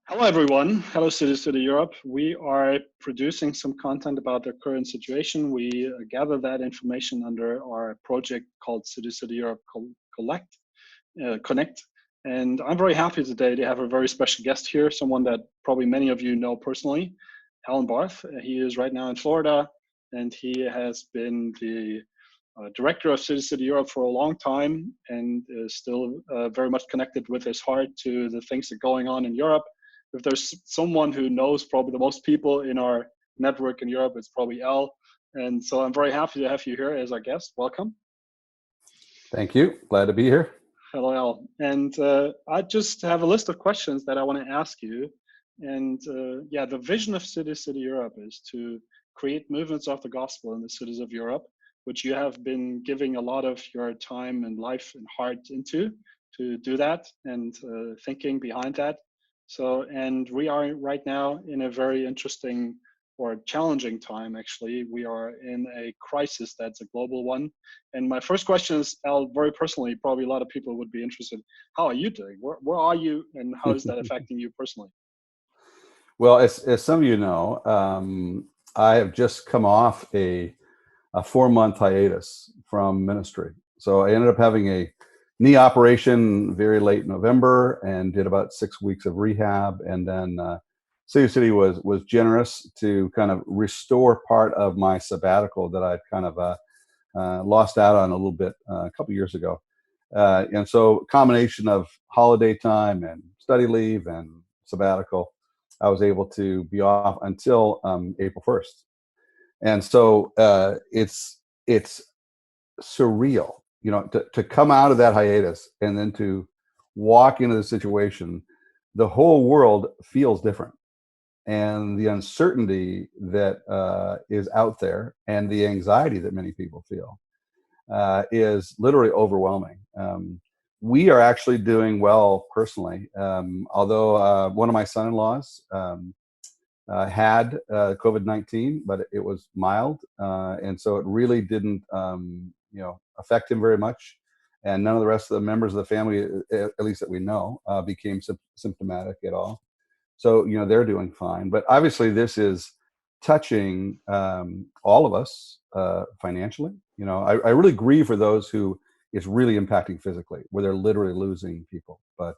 Hello, everyone. Hello, City Europe. We are producing some content about the current situation. We gather that information under our project called City Europe Connect. And I'm very happy today to have a very special guest here, someone that probably many of you know personally, Barth. He is right now in Florida, and he has been the director of City Europe for a long time and is still very much connected with his heart to the things that are going on in Europe. If there's someone who knows probably the most people in our network in Europe, it's probably Al. And so I'm very happy to have you here as our guest. Welcome. Thank you. Glad to be here. Hello, Al. And I just have a list of questions that I want to ask you. And yeah, the vision of City Europe is to create movements of the gospel in the cities of Europe, which you have been giving a lot of your time and life and heart into to do that and thinking behind that. So, and we are right now in a very interesting or challenging time, actually. We are in a crisis that's a global one. And my first question is, Al, very personally, probably a lot of people would be interested. How are you doing? Where are you, and how is that affecting you personally? Well, as some of you know, I have just come off a 4-month hiatus from ministry. So I ended up having a knee operation very late November and did about 6 weeks of rehab. And then City was generous to kind of restore part of my sabbatical that I'd kind of lost out on a little bit a couple years ago. And so combination of holiday time and study leave and sabbatical, I was able to be off until April 1st. And so it's surreal, you know, to come out of that hiatus and then to walk into the situation. The whole world feels different, and the uncertainty that is out there and the anxiety that many people feel is literally overwhelming. We are actually doing well personally, although one of my son-in-laws had COVID-19, but it was mild, and so it really didn't, affect him very much. And none of the rest of the members of the family, at least that we know, became symptomatic at all. So they're doing fine. But obviously, this is touching all of us financially. I really grieve for those who it's really impacting physically, where they're literally losing people. But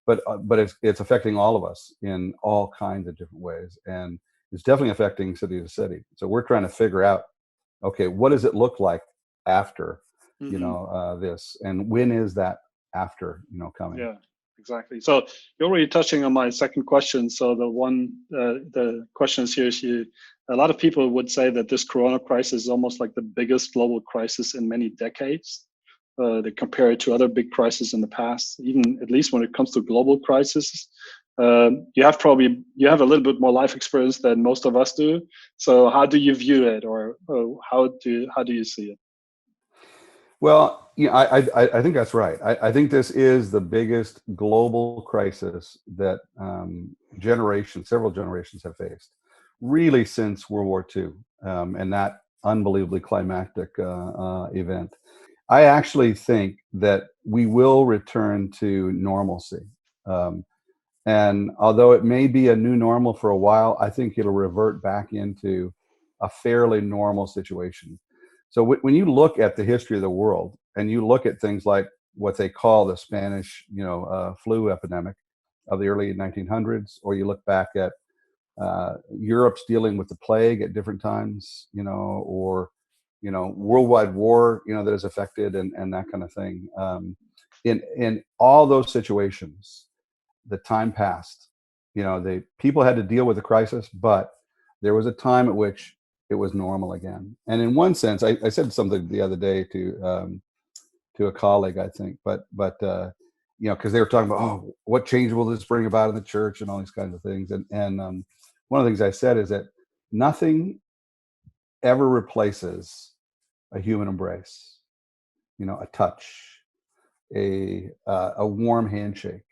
it's affecting all of us in all kinds of different ways, and it's definitely affecting city to city. So we're trying to figure out, okay, what does it look like after this, and when is that after coming? Yeah, exactly. So you're already touching on my second question. So the questions here is a lot of people would say that this Corona crisis is almost like the biggest global crisis in many decades. They compare it to other big crises in the past, even at least when it comes to global crises. You have a little bit more life experience than most of us do. So how do you view it, or how do you see it? Well, I think that's right. I think this is the biggest global crisis that several generations have faced, really since World War II, and that unbelievably climactic event. I actually think that we will return to normalcy. And although it may be a new normal for a while, I think it'll revert back into a fairly normal situation. So when you look at the history of the world and you look at things like what they call the Spanish, flu epidemic of the early 1900s, or you look back at Europe's dealing with the plague at different times, or worldwide war, that is affected and that kind of thing. In all those situations, the time passed. The people had to deal with the crisis, but there was a time at which it was normal again. And in one sense, I said something the other day to a colleague, I think, but because they were talking about, oh, what change will this bring about in the church and all these kinds of things. And one of the things I said is that nothing ever replaces a human embrace, a touch, a warm handshake,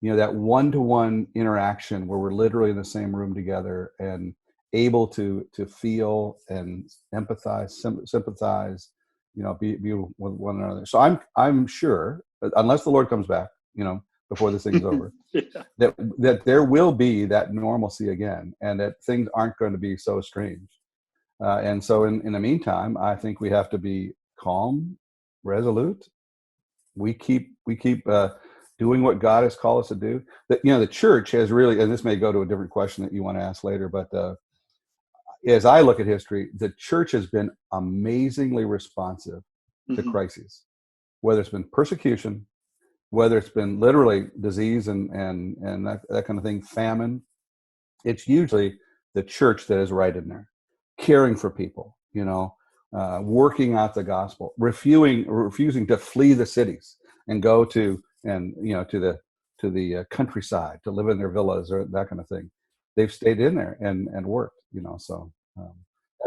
that one-to-one interaction where we're literally in the same room together and able to feel and empathize, sympathize, be with one another. So I'm sure, unless the Lord comes back, before this thing's over. Yeah. That there will be that normalcy again, and that things aren't going to be so strange. And so in the meantime, I think we have to be calm, resolute. We keep doing what God has called us to do. That, you know, the church has really, and this may go to a different question that you want to ask later, but as I look at history, the church has been amazingly responsive to Mm-hmm. crises, whether it's been persecution, whether it's been literally disease and that kind of thing, famine. It's usually the church that is right in there, caring for people, you know, working out the gospel, refusing to flee the cities and go to, and you know, to the countryside to live in their villas or that kind of thing. They've stayed in there and worked, you know. So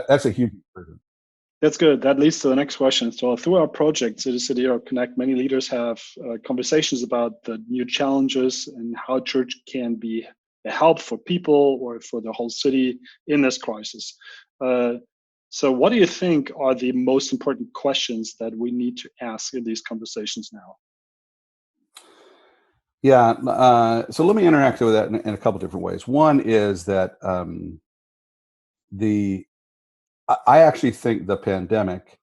that's a huge improvement. That's good. That leads to the next question. So through our project, City City Europe Connect, many leaders have conversations about the new challenges and how church can be a help for people or for the whole city in this crisis. So what do you think are the most important questions that we need to ask in these conversations now? Yeah. So let me interact with that in a couple different ways. One is that I actually think the pandemic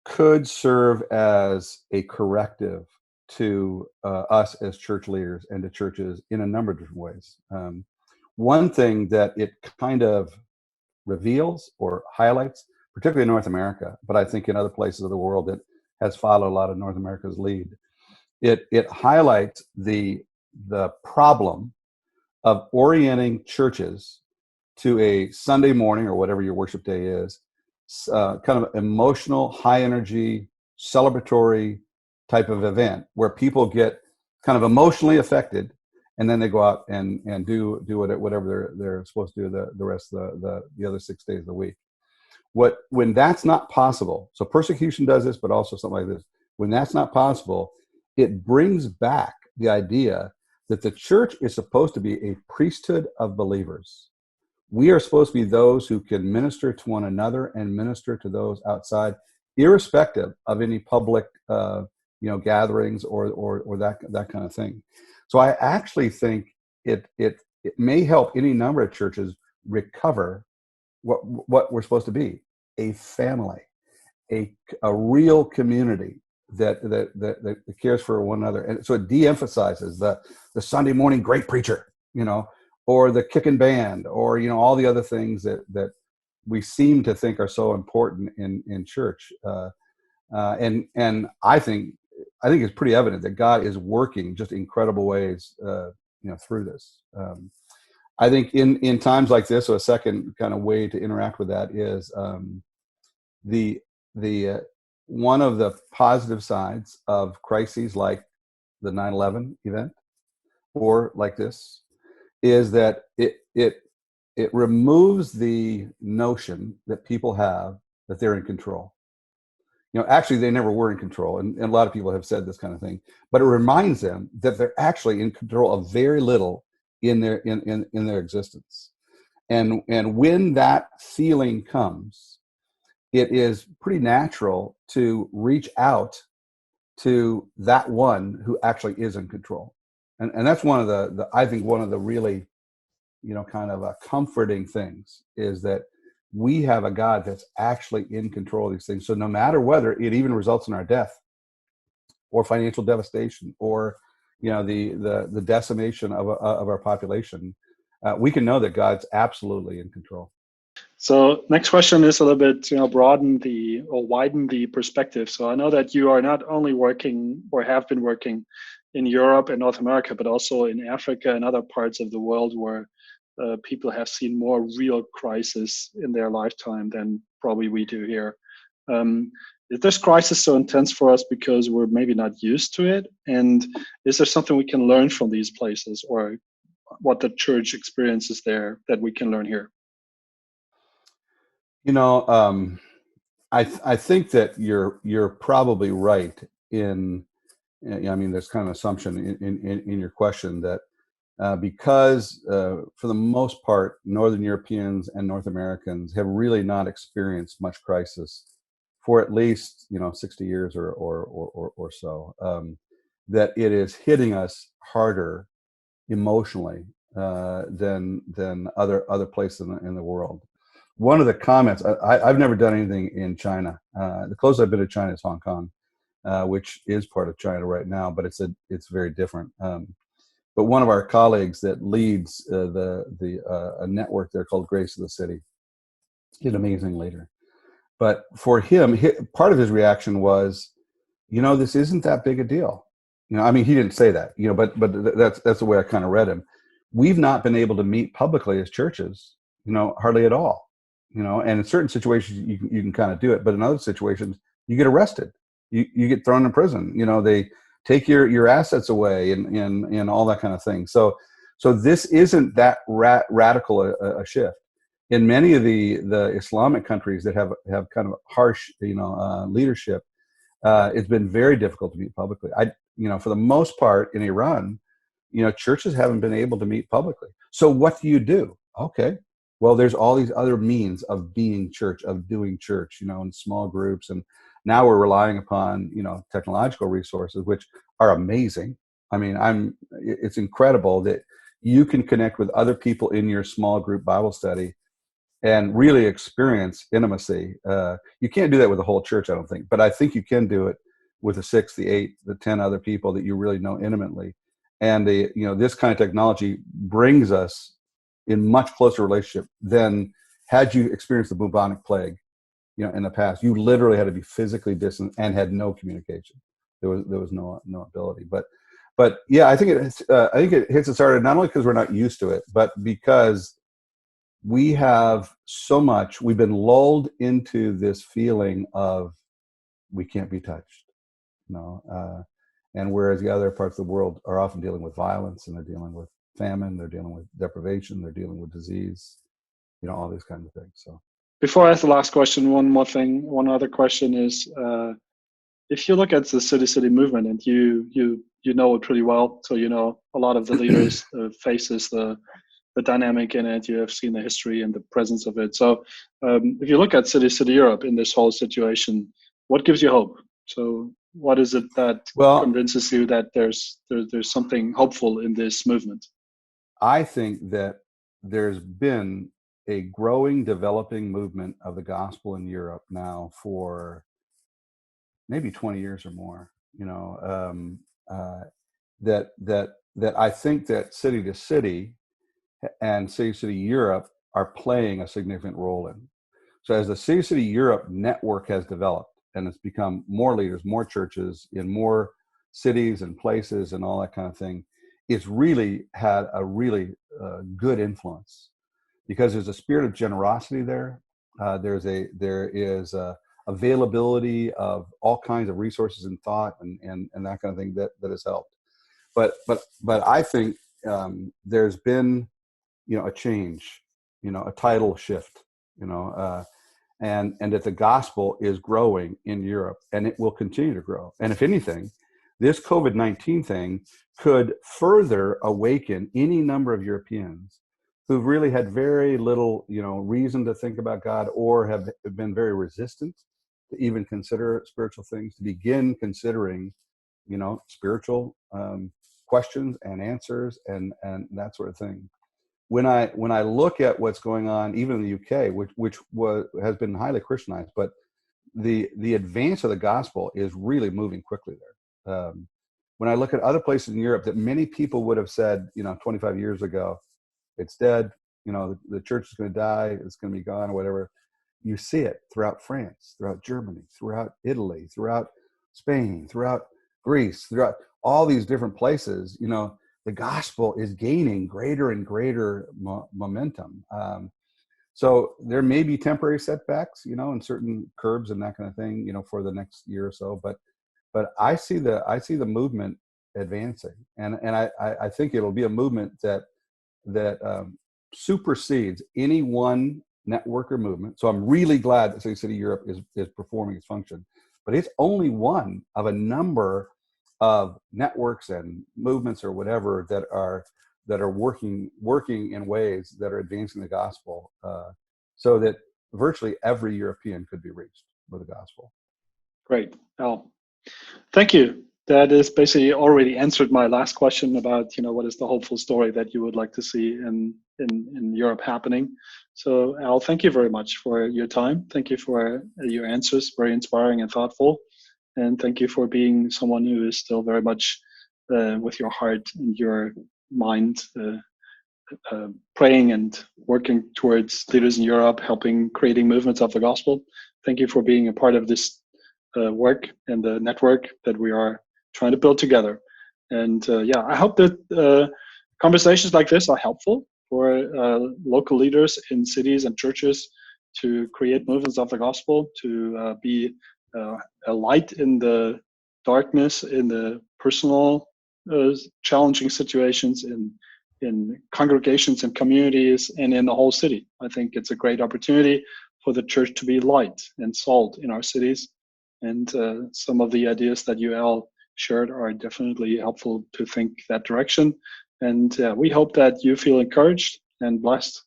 could serve as a corrective to us as church leaders and to churches in a number of different ways. One thing that it kind of reveals or highlights, particularly in North America, but I think in other places of the world that has followed a lot of North America's lead, it highlights the problem of orienting churches to a Sunday morning or whatever your worship day is, kind of emotional, high energy, celebratory type of event where people get kind of emotionally affected, and then they go out and do whatever they're supposed to do the rest of the other 6 days of the week. When that's not possible, so persecution does this, but also something like this. When that's not possible, it brings back the idea that the church is supposed to be a priesthood of believers. We are supposed to be those who can minister to one another and minister to those outside, irrespective of any public, gatherings or that kind of thing. So I actually think it may help any number of churches recover what we're supposed to be: a family, a real community that cares for one another. And so it de-emphasizes the Sunday morning great preacher, you know, or the kickin band, or, you know, all the other things that we seem to think are so important in church. And I think it's pretty evident that God is working just incredible ways, through this. I think in times like this, so a second kind of way to interact with that is the one of the positive sides of crises like the 9/11 event or like this is that it removes the notion that people have that they're in control. You know, actually, they never were in control, and a lot of people have said this kind of thing. But it reminds them that they're actually in control of very little in their existence. And when that feeling comes, it is pretty natural to reach out to that one who actually is in control. And that's one of the I think one of the really, kind of comforting things is that we have a God that's actually in control of these things. So no matter whether it even results in our death or financial devastation or, the decimation of our population, we can know that God's absolutely in control. So next question is a little bit, widen the perspective. So I know that you are not only working or have been working in Europe and North America, but also in Africa and other parts of the world where people have seen more real crisis in their lifetime than probably we do here. Is this crisis so intense for us because we're maybe not used to it? And is there something we can learn from these places, or what the church experiences there that we can learn here? I think that you're probably right in. I mean, there's kind of an assumption in your question that because for the most part, Northern Europeans and North Americans have really not experienced much crisis for at least 60 years or so. that it is hitting us harder emotionally than other places in the world. One of the comments, I've never done anything in China. The closest I've been to China is Hong Kong, which is part of China right now, but it's very different. But one of our colleagues that leads a network there called Grace of the City, he's an amazing leader. But for him, part of his reaction was, this isn't that big a deal. I mean, he didn't say that, but that's the way I kind of read him. We've not been able to meet publicly as churches, hardly at all, and in certain situations you can kind of do it, but in other situations you get arrested, you get thrown in prison, they take your assets away and all that kind of thing. So this isn't that radical a shift. In many of the Islamic countries that have kind of harsh, leadership, it's been very difficult to meet publicly. For the most part in Iran, churches haven't been able to meet publicly. So what do? Okay, well, there's all these other means of being church, of doing church, in small groups. And now we're relying upon, technological resources, which are amazing. I mean, it's incredible that you can connect with other people in your small group Bible study and really experience intimacy. You can't do that with the whole church, I don't think, but I think you can do it with the 6, the 8, the 10 other people that you really know intimately. And this kind of technology brings us in much closer relationship than had you experienced the bubonic plague, in the past. You literally had to be physically distant and had no communication. There was no ability. But yeah, I think it hits us harder, not only because we're not used to it, but because we've been lulled into this feeling of we can't be touched, and whereas the other parts of the world are often dealing with violence, and they're dealing with famine, they're dealing with deprivation, they're dealing with disease, all these kinds of things. So before I ask the last question, one other question is, if you look at the city movement, and you know it pretty well, so a lot of the leaders, faces the dynamic in it. You have seen the history and the presence of it. So if you look at City Europe in this whole situation, what gives you hope? So what is it that convinces you that there's something hopeful in this movement? I think that there's been a growing, developing movement of the gospel in Europe now for maybe 20 years or more. That I think that city to city and city Europe are playing a significant role in. So as the city Europe network has developed and it's become more leaders, more churches in more cities and places and all that kind of thing, it's really had a really good influence, because there's a spirit of generosity there. There is availability of all kinds of resources and thought and that kind of thing that has helped. But I think there's been a change, a tidal shift, and that the gospel is growing in Europe, and it will continue to grow. And if anything, this COVID-19 thing could further awaken any number of Europeans who've really had very little, reason to think about God, or have been very resistant to even consider spiritual things, to begin considering, spiritual questions and answers and that sort of thing. When I look at what's going on, even in the UK, which has been highly Christianized, but the advance of the gospel is really moving quickly there. When I look at other places in Europe that many people would have said, 25 years ago, it's dead, the church is going to die, it's going to be gone, or whatever. You see it throughout France, throughout Germany, throughout Italy, throughout Spain, throughout Greece, throughout all these different places. The gospel is gaining greater and greater momentum. So there may be temporary setbacks, in certain curbs and that kind of thing, for the next year or so. But I see the movement advancing, and I think it'll be a movement that supersedes any one network or movement. So I'm really glad that City Europe is performing its function, but it's only one of a number of networks and movements or whatever that are working in ways that are advancing the gospel, so that virtually every European could be reached with the gospel. Great, Al. Thank you. that is basically already answered my last question about, what is the hopeful story that you would like to see in Europe happening. So Al, thank you very much for your time. Thank you for your answers, very inspiring and thoughtful. And thank you for being someone who is still very much with your heart and your mind praying and working towards leaders in Europe, helping creating movements of the gospel. Thank you for being a part of this work and the network that we are trying to build together. And yeah, I hope that conversations like this are helpful for local leaders in cities and churches to create movements of the gospel, to be a light in the darkness, in the personal challenging situations, in congregations and communities, and in the whole city. I think it's a great opportunity for the church to be light and salt in our cities. And some of the ideas that you all shared are definitely helpful to think that direction. And we hope that you feel encouraged and blessed.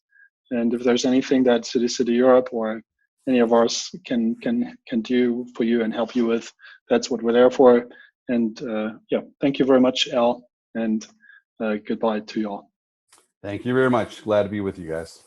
And if there's anything that City Europe or any of us can do for you and help you with, that's what we're there for. And yeah, thank you very much, Al, and goodbye to you all. Thank you very much. Glad to be with you guys.